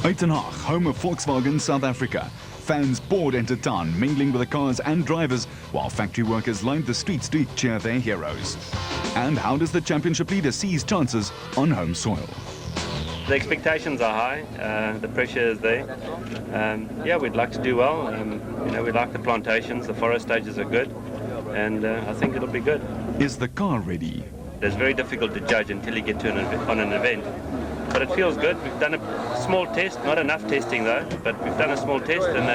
Uitenhage, home of Volkswagen South Africa. Fans poured into town, mingling with the cars and drivers, while factory workers lined the streets to cheer their heroes. And how does the championship leader see his chances on home soil? The expectations are high, the pressure is there. Yeah, we'd like to do well. We like the plantations, the forest stages are good, and I think it'll be good. Is the car ready? It's very difficult to judge until you get to on an event. But it feels good. We've done a small test, not enough testing though, but we've done a small test and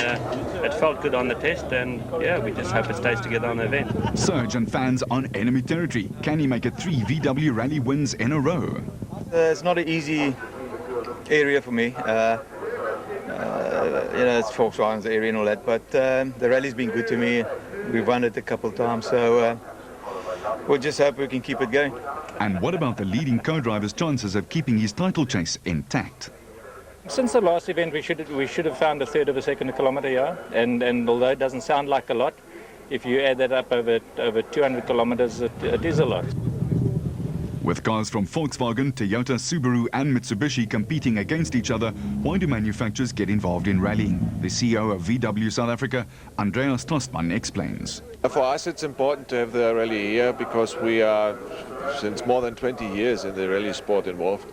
it felt good on the test, and yeah, we just hope it stays together on the event. Surge and fans on enemy territory. Can he make it 3 VW Rally wins in a row? It's not an easy area for me. It's Volkswagen's area and all that, but the rally's been good to me. We've won it a couple of times, so we'll just hope we can keep it going. And what about the leading co-driver's chances of keeping his title chase intact? Since the last event, we should have found a third of a second a kilometre, yeah. And although it doesn't sound like a lot, if you add that up over 200 kilometres, it is a lot. With cars from Volkswagen, Toyota, Subaru and Mitsubishi competing against each other, why do manufacturers get involved in rallying? The CEO of VW South Africa, Andreas Tostman, explains. For us it's important to have the rally here because we are since more than 20 years in the rally sport involved.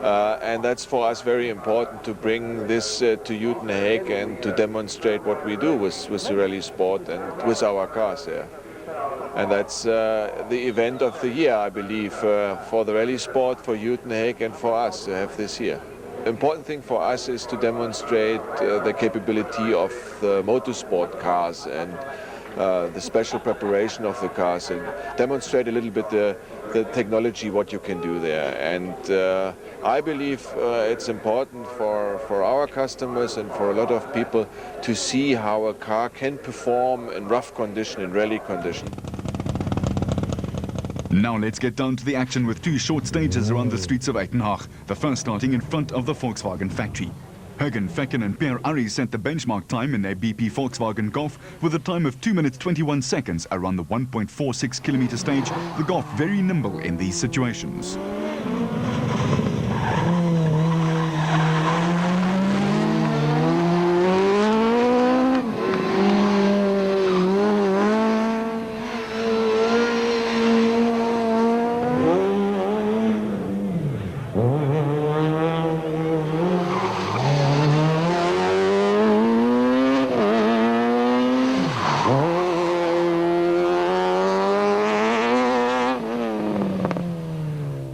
And that's for us very important to bring this to Uitenhage and to demonstrate what we do with the rally sport and with our cars here. And that's the event of the year, I believe, for the rally sport, for Uitenhage and for us to have this here. The important thing for us is to demonstrate the capability of the motorsport cars and the special preparation of the cars and demonstrate a little bit the technology, what you can do there. And I believe it's important for our customers and for a lot of people to see how a car can perform in rough condition, in rally condition. Now let's get down to the action with 2 short stages around the streets of Uitenhage, the first starting in front of the Volkswagen factory. Hergen Fecken and Pierre Arrie set the benchmark time in their BP Volkswagen Golf with a time of 2 minutes 21 seconds around the 1.46 kilometer stage, the Golf very nimble in these situations.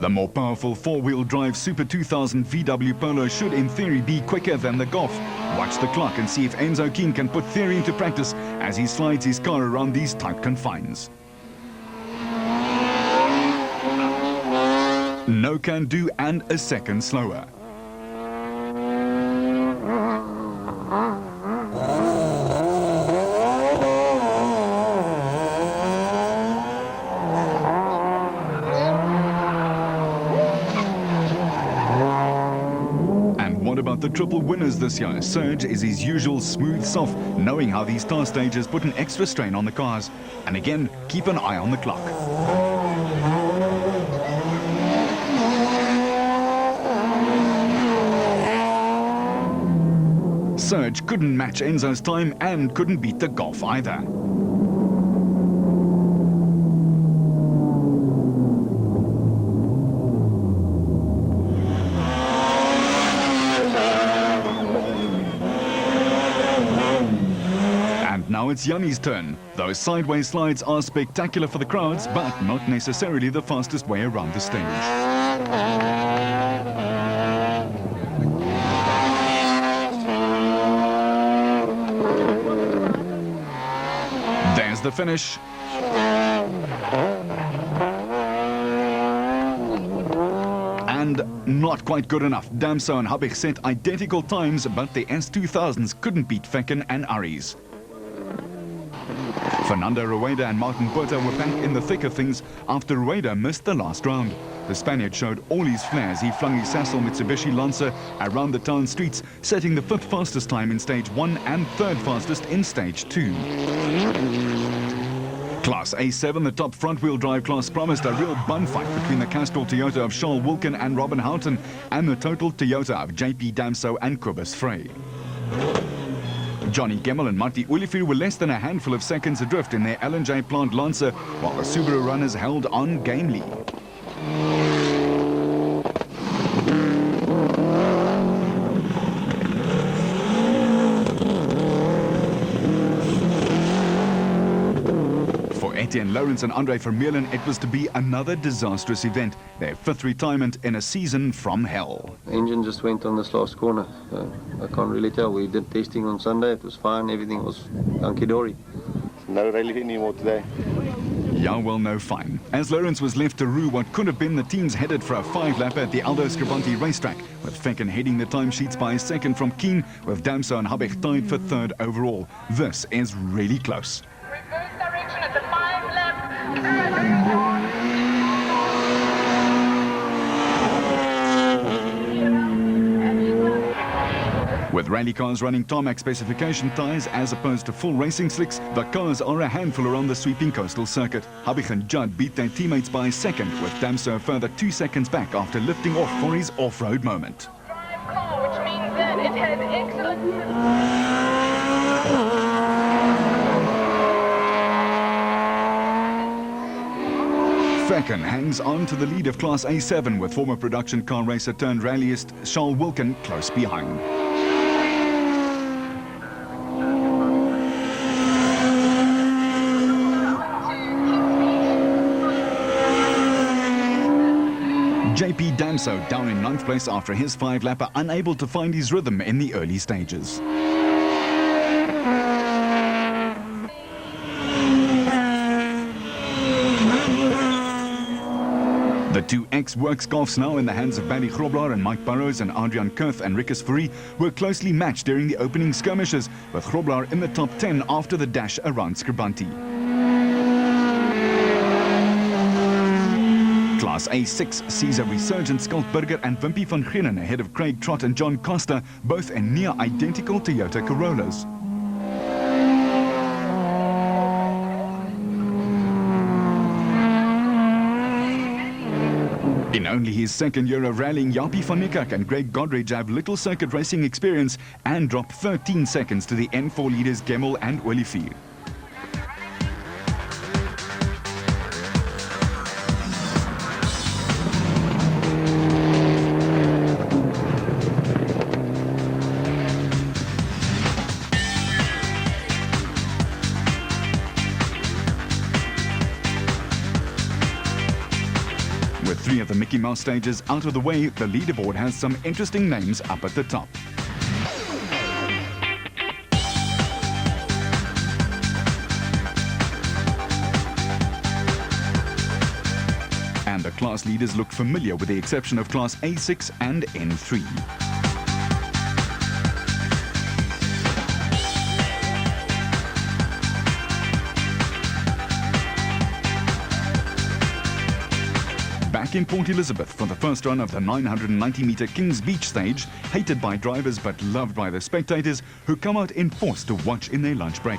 The more powerful 4-wheel drive Super 2000 VW Polo should in theory be quicker than the Golf. Watch the clock and see if Enzo Keen can put theory into practice as he slides his car around these tight confines. No can do and a second slower. What about the triple winners this year? Surge is his usual smooth soft, knowing how these star stages put an extra strain on the cars. And again, keep an eye on the clock. Surge couldn't match Enzo's time and couldn't beat the Golf either. Now it's Janni's turn. Those sideways slides are spectacular for the crowds, but not necessarily the fastest way around the stage. There's the finish. And not quite good enough. Damso and Habig set identical times, but the S2000s couldn't beat Fecken and Arries. Fernando Rueda and Martin Botha were back in the thick of things after Rueda missed the last round. The Spaniard showed all his flair as he flung his Sassel Mitsubishi Lancer around the town streets, setting the 5th fastest time in stage 1 and 3rd fastest in stage 2. Class A7, the top front-wheel drive class, promised a real bun fight between the Castrol Toyota of Charles Wilken and Robin Houghton and the Total Toyota of JP Damso and Kobus Frey. Johnny Gemmel and Marty Olivier were less than a handful of seconds adrift in their L&J plant Lancer, while the Subaru runners held on gamely. Etienne Lawrence and Andre Vermeulen, it was to be another disastrous event, their fifth retirement in a season from hell. The engine just went on this last corner. I can't really tell. We did testing on Sunday, it was fine, everything was hunky-dory. No rally anymore today. Yeah, well, no fine. As Lawrence was left to rue what could have been the teams headed for a 5-lapper at the Aldo Scribante racetrack, with Fecken heading the timesheets by a second from Keen, with Damso and Habich tied for third overall. This is really close. Reverse direction at the 5-lap. With rally cars running tarmac specification tyres as opposed to full racing slicks, the cars are a handful around the sweeping coastal circuit. Habich and Judd beat their teammates by a second, with Damso a further 2 seconds back after lifting off for his off-road moment. Drive car, which means that it has excellent... Fecken hangs on to the lead of Class A7 with former production car racer turned rallyist Charles Wilken close behind. JP Damso down in 9th place after his 5-lapper, unable to find his rhythm in the early stages. The two ex-Works golfs, now in the hands of Barry Grobler and Mike Burrows and Adrian Kurth and Rikus Fourie, were closely matched during the opening skirmishes, with Grobler in the top 10 after the dash around Scribante. Class A6 sees a resurgent Skalkburger and Wimpy van Grienen ahead of Craig Trott and John Costa, both in near-identical Toyota Corollas. In only his second year of rallying, Jaapie van Niekerk and Greg Godridge have little circuit racing experience and drop 13 seconds to the N4 leaders Gemmel and Olivier. With 3 of the Mickey Mouse stages out of the way, the leaderboard has some interesting names up at the top. And the class leaders look familiar with the exception of Class A6 and N3. Back in Port Elizabeth for the first run of the 990-metre Kings Beach stage, hated by drivers but loved by the spectators who come out in force to watch in their lunch break.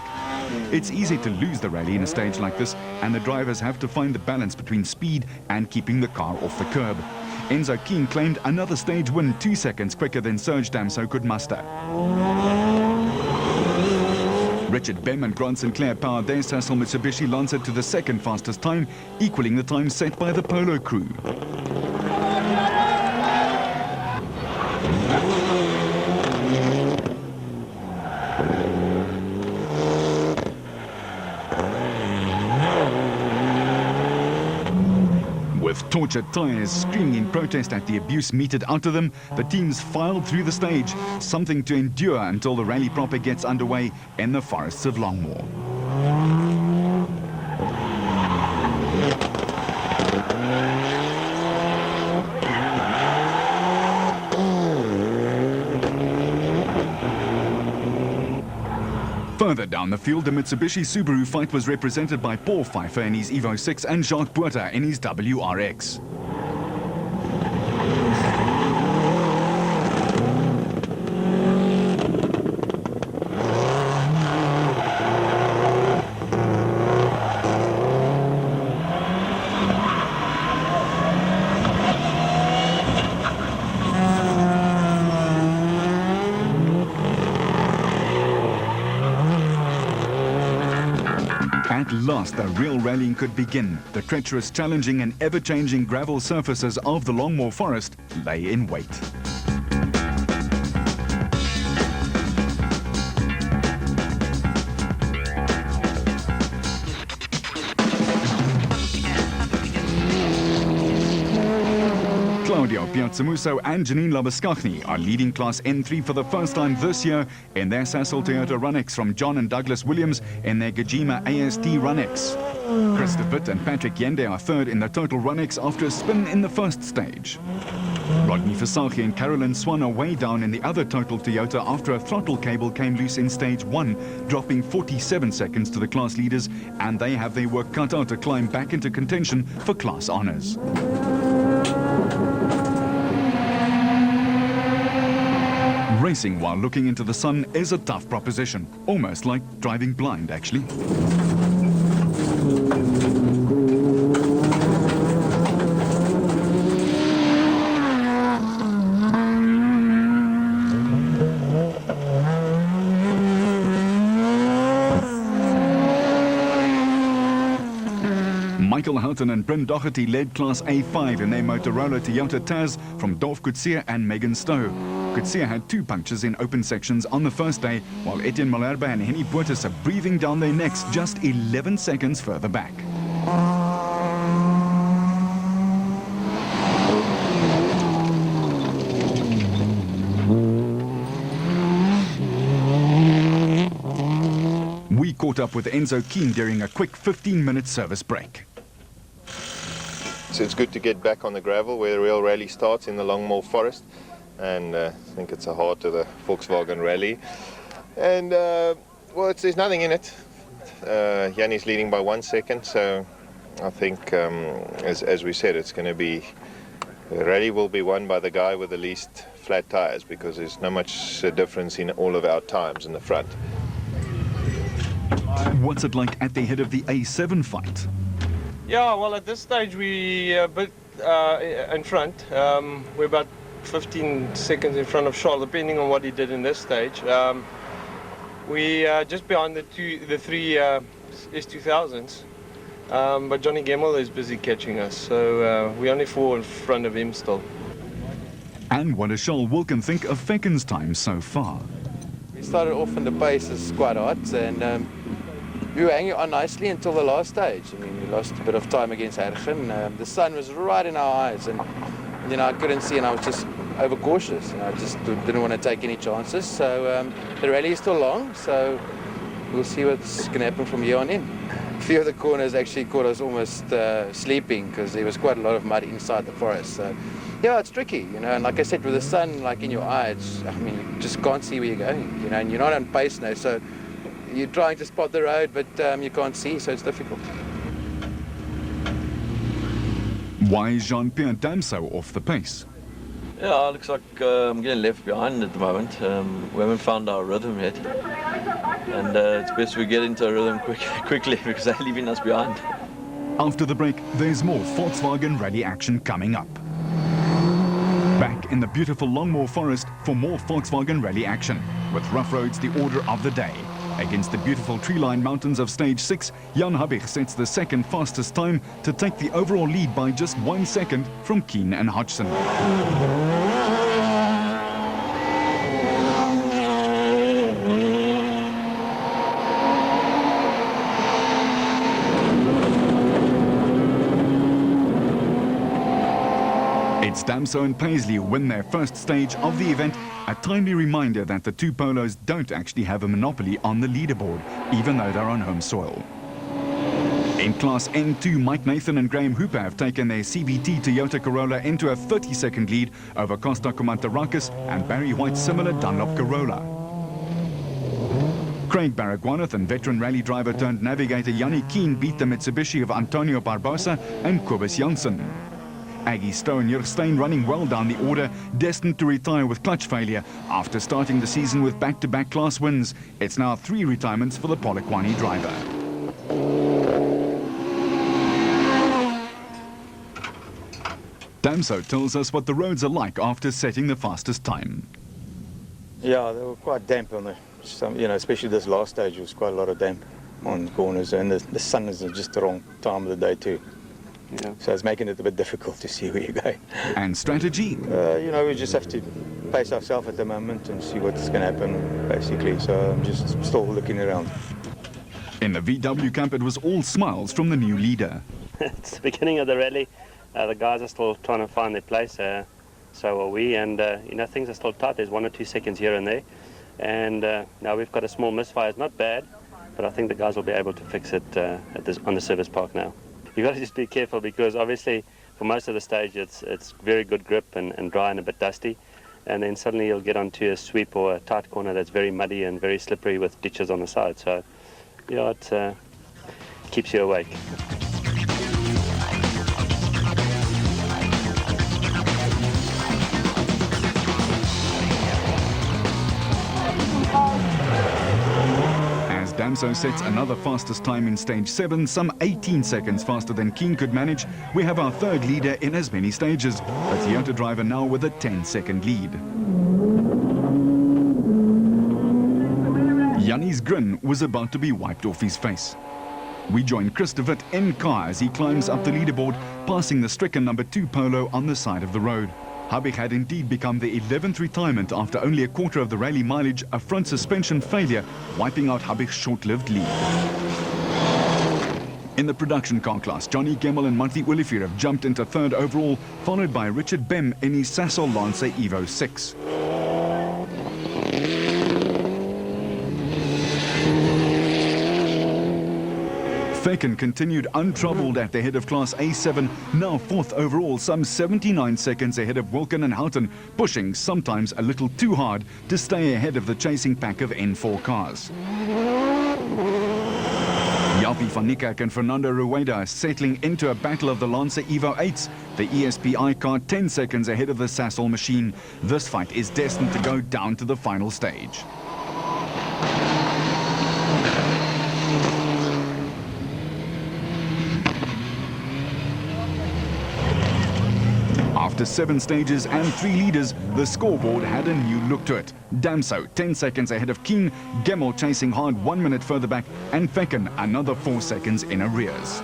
It's easy to lose the rally in a stage like this, and the drivers have to find the balance between speed and keeping the car off the curb. Enzo Keen claimed another stage win 2 seconds quicker than Serge Damso could muster. Richard Bem and Grant Sinclair powered their Sassel Mitsubishi Lancer to the second fastest time, equaling the time set by the Polo crew. With tortured tyres screaming in protest at the abuse meted out of them, the teams filed through the stage, something to endure until the rally proper gets underway in the forests of Longmoor. Further down the field, the Mitsubishi Subaru fight was represented by Paul Pfeiffer in his Evo 6 and Jacques Botha in his WRX. last, the real rallying could begin. The treacherous, challenging and ever-changing gravel surfaces of the Longmore Forest lay in wait. Claudio Piazzamuso and Janine Labaskachny are leading Class N3 for the first time this year in their Sasol Toyota Run-X from John and Douglas Williams in their Gajima AST Run-X. Chris de Witt and Patrick Yende are third in the total Run-X after a spin in the first stage. Rodney Versace and Carolyn Swan are way down in the other total Toyota after a throttle cable came loose in stage 1, dropping 47 seconds to the class leaders, and they have their work cut out to climb back into contention for class honours. Racing while looking into the sun is a tough proposition, almost like driving blind actually. Michael Houghton and Bryn Doherty led Class A5 in their Motorola Toyota Taz from Dolph Coetzee and Megan Stowe. Coetzee had 2 punctures in open sections on the first day, while Etienne Malherbe and Henny Boertes are breathing down their necks just 11 seconds further back. We caught up with Enzo Keen during a quick 15-minute service break. So it's good to get back on the gravel where the real rally starts in the Longmore Forest. And I think it's the heart of the Volkswagen Rally. And, well, there's nothing in it. Yanni's leading by 1 second, so I think, as we said, it's going to be, the rally will be won by the guy with the least flat tires, because there's not much difference in all of our times in the front. What's it like at the head of the A7 fight? Yeah, well, at this stage we're a bit in front. We're about 15 seconds in front of Charles, depending on what he did in this stage. We just behind the 3 S2000s, but Johnny Gemmell is busy catching us, so we're only 4 in front of him still. And what does Charles Wilkin think of Fecken's time so far? We started off and the pace is quite hot, and we were hanging on nicely until the last stage. I mean, we lost a bit of time against Hergen. The sun was right in our eyes, and you know, I couldn't see, and I was just overcautious. I just didn't want to take any chances. So the rally is still long, so we'll see what's going to happen from here on in. A few of the corners actually caught us almost sleeping, because there was quite a lot of mud inside the forest. So yeah, it's tricky, you know. And like I said, with the sun like in your eyes, I mean, you just can't see where you're going, you know. And you're not on pace now, so you're trying to spot the road, but you can't see, so it's difficult. Why is Jean-Pierre Damso off the pace? Yeah, it looks like I'm getting left behind at the moment. We haven't found our rhythm yet. And it's best we get into a rhythm quickly because they're leaving us behind. After the break, there's more Volkswagen Rally action coming up. Back in the beautiful Longmore Forest for more Volkswagen Rally action, with rough roads the order of the day. Against the beautiful tree-lined mountains of Stage 6, Jan Habig sets the second fastest time to take the overall lead by just 1 second from Keen and Hodgson. It's Damso and Paisley who win their first stage of the event, a timely reminder that the 2 polos don't actually have a monopoly on the leaderboard, even though they're on home soil. In Class N2, Mike Nathan and Graham Hooper have taken their CVT Toyota Corolla into a 30-second lead over Costa Kumantarakis and Barry White's similar Dunlop Corolla. Craig Baragwanath and veteran rally driver turned navigator Yanni Keen beat the Mitsubishi of Antonio Barbosa and Kobus Janssen. Aggie Stowe and Jurstein running well down the order, destined to retire with clutch failure after starting the season with back-to-back class wins. It's now 3 retirements for the Polokwane driver. Damso tells us what the roads are like after setting the fastest time. Yeah, they were quite damp on the, you know, especially this last stage, there was quite a lot of damp. on corners, and the sun is just the wrong time of the day too. Yeah. So it's making it a bit difficult to see where you're going. And strategy? We just have to pace ourselves at the moment and see what's going to happen, basically. So I'm just still looking around. In the VW camp, it was all smiles from the new leader. It's the beginning of the rally. The guys are still trying to find their place. So are we, and things are still tight. There's 1 or 2 seconds here and there, and now we've got a small misfire. It's not bad, but I think the guys will be able to fix it on the service park now. You've got to just be careful, because obviously for most of the stage it's very good grip and dry and a bit dusty, and then suddenly you'll get onto a sweep or a tight corner that's very muddy and very slippery with ditches on the side. So it keeps you awake. Damso sets another fastest time in stage 7, some 18 seconds faster than Keen could manage. We have our third leader in as many stages, a Toyota driver now with a 10-second lead. Yanni's grin was about to be wiped off his face. We join Chris de Wit in car as he climbs up the leaderboard, passing the stricken number 2 Polo on the side of the road. Habig had indeed become the 11th retirement after only a quarter of the rally mileage, a front suspension failure, wiping out Habig's short-lived lead. In the production car class, Johnny Gemmell and Monty Olivier have jumped into 3rd overall, followed by Richard Bem in his Sasol Lancer Evo 6. Faken continued untroubled at the head of Class A7, now 4th overall, some 79 seconds ahead of Wilken and Houghton, pushing sometimes a little too hard to stay ahead of the chasing pack of N4 cars. Javi van Niekerk and Fernando Rueda settling into a battle of the Lancer Evo 8s, the ESPI car 10 seconds ahead of the Sasol machine. This fight is destined to go down to the final stage. After 7 stages and 3 leaders, the scoreboard had a new look to it. Damso 10 seconds ahead of Keen, Gemmell chasing hard 1 minute further back, and Faken another 4 seconds in arrears.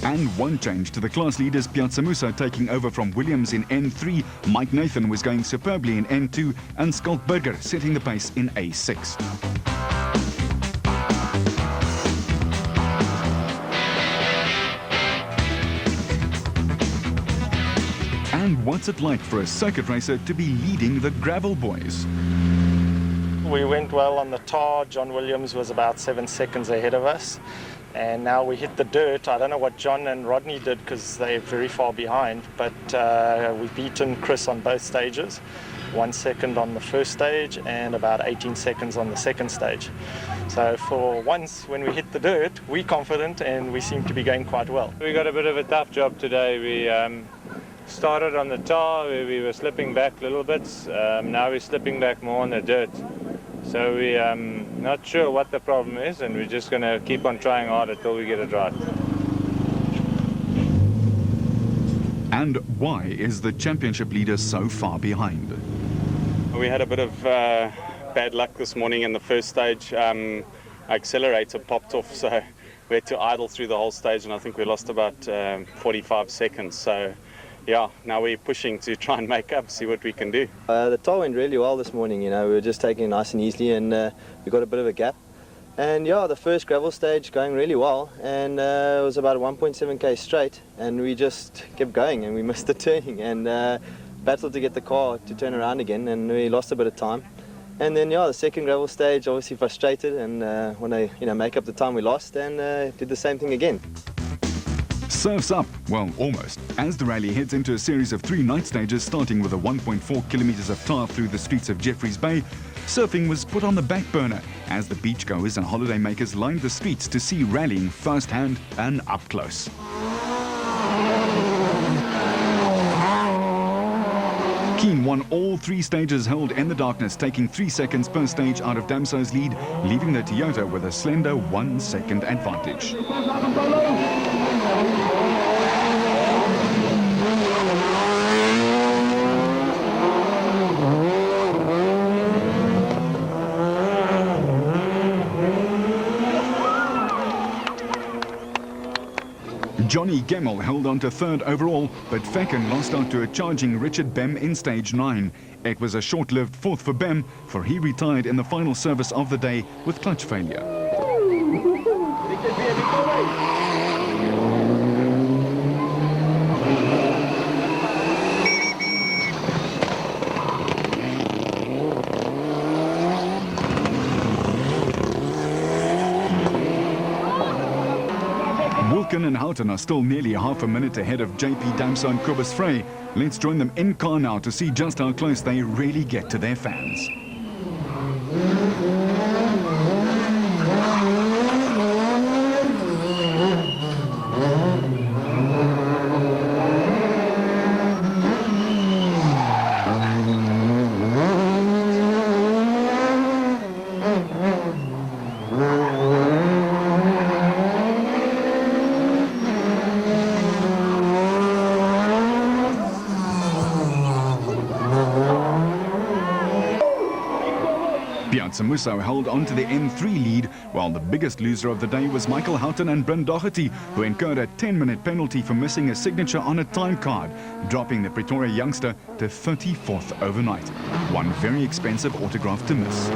And one change to the class leaders, Piazza Musa taking over from Williams in N3, Mike Nathan was going superbly in N2, and Skalkberger setting the pace in A6. And what's it like for a circuit racer to be leading the gravel boys? We went well on the tar. John Williams was about 7 seconds ahead of us. And now we hit the dirt. I don't know what John and Rodney did because they're very far behind, but we've beaten Chris on both stages. 1 second on the first stage and about 18 seconds on the second stage. So for once, when we hit the dirt, we're confident and we seem to be going quite well. We got a bit of a tough job today. We started on the tar where we were slipping back little bits. Now we're slipping back more on the dirt. So we're not sure what the problem is, and we're just going to keep on trying hard until we get it right. And why is the championship leader so far behind? We had a bit of bad luck this morning in the first stage. Our accelerator popped off, so we had to idle through the whole stage, and I think we lost about 45 seconds. So yeah, now we're pushing to try and make up, see what we can do. The tar went really well this morning, we were just taking it nice and easily, and we got a bit of a gap. And yeah, the first gravel stage going really well, and it was about 1.7k straight, and we just kept going, and we missed the turning, and battled to get the car to turn around again, and we lost a bit of time. And then yeah, the second gravel stage, obviously frustrated, and want to make up the time we lost, and did the same thing again. Surf's up, well, almost, as the rally heads into a series of 3 night stages, starting with a 1.4 kilometers of tar through the streets of Jeffreys Bay. Surfing was put on the back burner as the beachgoers and holidaymakers lined the streets to see rallying firsthand and up close. Keen won on all 3 stages held in the darkness, taking 3 seconds per stage out of Damso's lead, leaving the Toyota with a slender 1 second advantage. Johnny Gemmell held on to 3rd overall, but Fecken lost out to a charging Richard Bem in stage 9. It was a short-lived 4th for Bem, for he retired in the final service of the day with clutch failure. Wilken and Houghton are still nearly half a minute ahead of JP Damso and Kobus Frey. Let's join them in car now to see just how close they really get to their fans. Piazza Musso held on to the N3 lead, while the biggest loser of the day was Michael Houghton and Bryn Doherty, who incurred a 10-minute penalty for missing a signature on a time card, dropping the Pretoria youngster to 34th overnight. One very expensive autograph to miss.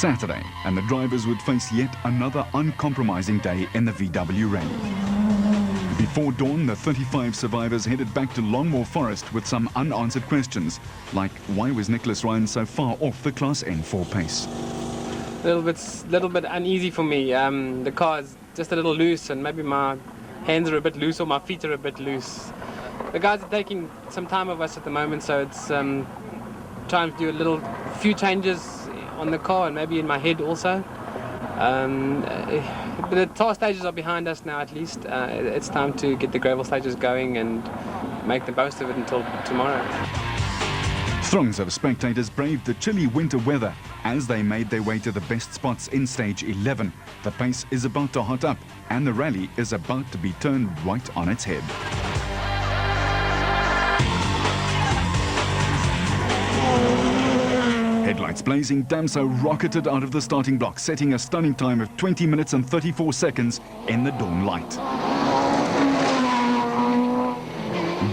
Saturday, and the drivers would face yet another uncompromising day in the VW Rally. Before dawn, the 35 survivors headed back to Longmore Forest with some unanswered questions, like why was Nicholas Ryan so far off the Class N4 pace? Little bit uneasy for me. The car is just a little loose, and maybe my hands are a bit loose or my feet are a bit loose. The guys are taking some time of us at the moment, so it's trying to do a few changes on the car and maybe in my head also. But the tar stages are behind us now at least. It's time to get the gravel stages going and make the most of it until tomorrow. Throngs of spectators braved the chilly winter weather as they made their way to the best spots in stage 11. The pace is about to hot up and the rally is about to be turned right on its head. Headlights blazing, Damso rocketed out of the starting block, setting a stunning time of 20 minutes and 34 seconds in the dawn light.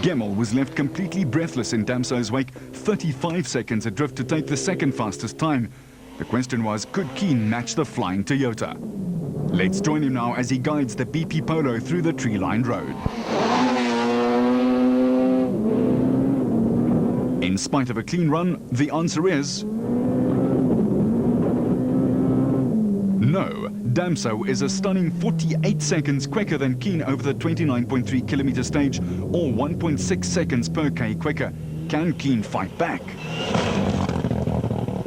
Gemmell was left completely breathless in Damso's wake, 35 seconds adrift to take the second fastest time. The question was, could Keen match the flying Toyota? Let's join him now as he guides the BP Polo through the tree-lined road. In spite of a clean run, the answer is no. Damso is a stunning 48 seconds quicker than Keen over the 29.3 kilometer stage, or 1.6 seconds per K quicker. Can Keen fight back?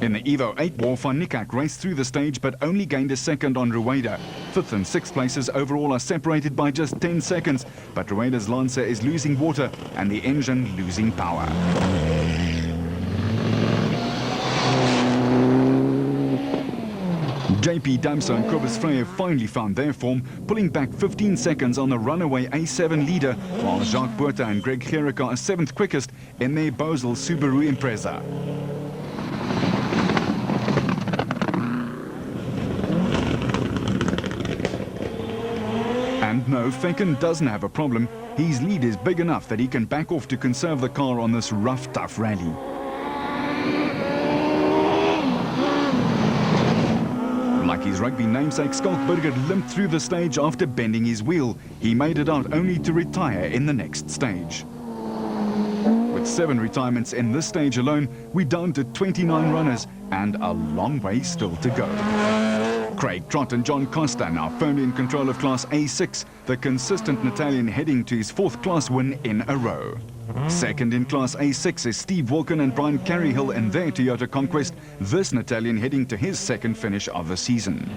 In the Evo 8 war, Van Niekerk raced through the stage but only gained a second on Rueda. 5th and 6th places overall are separated by just 10 seconds, but Rueda's Lancer is losing water and the engine losing power. JP Damso and Kobus Frey have finally found their form, pulling back 15 seconds on the runaway A7 leader, while Jacques Botha and Greg Gericke are 7th quickest in their Bosel Subaru Impreza. And no, Fecken doesn't have a problem. His lead is big enough that he can back off to conserve the car on this rough, tough rally. Like his rugby namesake, Skalkberger limped through the stage after bending his wheel. He made it out only to retire in the next stage. With 7 retirements in this stage alone, we're down to 29 runners and a long way still to go. Craig Trott and John Costa now firmly in control of Class A6, the consistent Italian heading to his 4th class win in a row. Second in Class A6 is Steve Walken and Brian Careyhill in their Toyota Conquest, this Italian heading to his second finish of the season.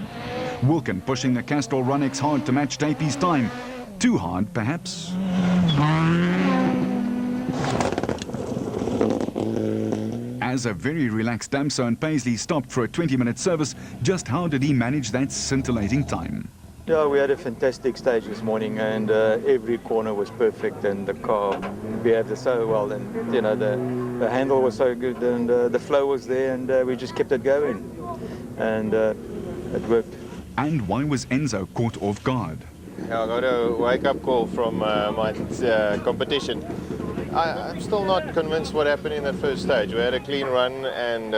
Walken pushing the Castrol Runx hard to match Tapey's time. Too hard, perhaps? As a very relaxed Damso and Paisley stopped for a 20-minute service, just how did he manage that scintillating time? Yeah, we had a fantastic stage this morning, and every corner was perfect, and the car behaved so well, and you know the handle was so good, and the flow was there, and we just kept it going, and it worked. And why was Enzo caught off guard? Yeah, I got a wake-up call from my competition. I'm still not convinced what happened in that first stage. We had a clean run, and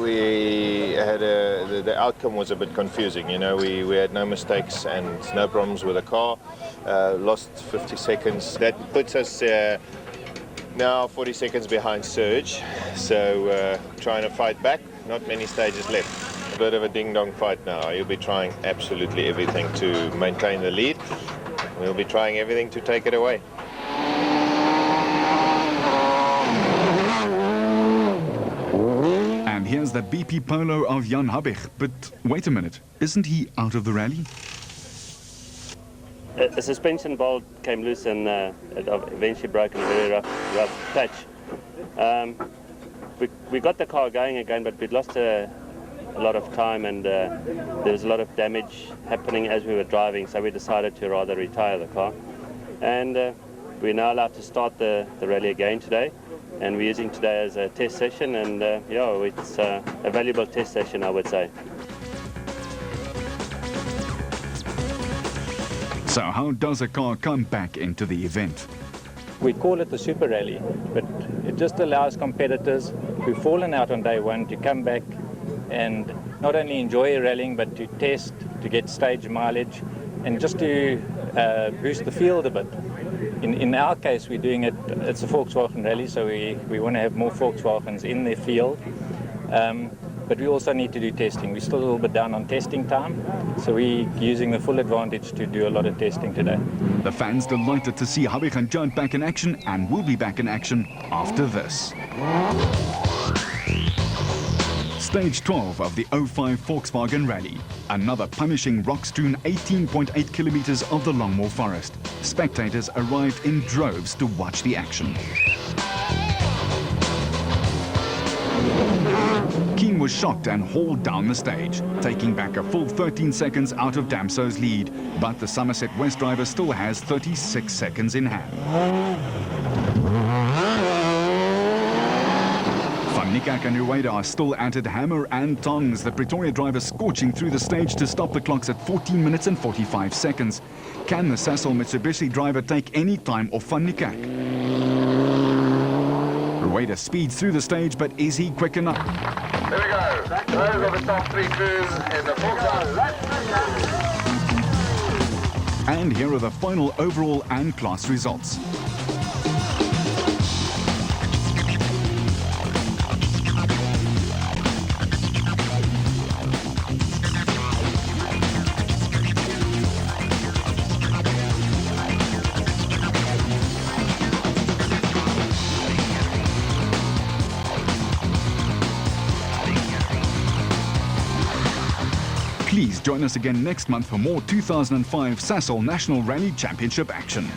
we had the outcome was a bit confusing. You know, we had no mistakes and no problems with the car. Lost 50 seconds. That puts us now 40 seconds behind Serge. So trying to fight back. Not many stages left. A bit of a ding-dong fight now. He'll be trying absolutely everything to maintain the lead. We'll be trying everything to take it away. And here's the BP Polo of Jan Habig. But wait a minute, isn't he out of the rally? A suspension bolt came loose and it eventually broke in a very rough patch. We got the car going again, but we'd lost a lot of time, and there was a lot of damage happening as we were driving, so we decided to rather retire the car. And we're now allowed to start the rally again today, and we're using today as a test session, and yeah, it's a valuable test session, I would say. So how does a car come back into the event? We call it the Super Rally, but it just allows competitors who've fallen out on day one to come back and not only enjoy rallying, but to test, to get stage mileage, and just to boost the field a bit. In our case, we're doing it, it's a Volkswagen Rally, so we want to have more Volkswagens in the field. But we also need to do testing. We're still a little bit down on testing time, so we're using the full advantage to do a lot of testing today. The fans delighted to see Habig and Judd back in action, and will be back in action after this. Stage 12 of the 05 Volkswagen Rally. Another punishing rock-strewn 18.8 kilometers of the Longmore Forest. Spectators arrived in droves to watch the action. Keane was shocked and hauled down the stage, taking back a full 13 seconds out of Damso's lead. But the Somerset West driver still has 36 seconds in hand. Van Niekerk and Rueda are still at it hammer and tongs. The Pretoria driver scorching through the stage to stop the clocks at 14 minutes and 45 seconds. Can the Sasol Mitsubishi driver take any time off Van Niekerk? Rueda speeds through the stage, but is he quick enough? There we go. Those are the top three crews in the Volkswagen. And here are the final overall and class results. Please join us again next month for more 2005 Sasol National Rally Championship action.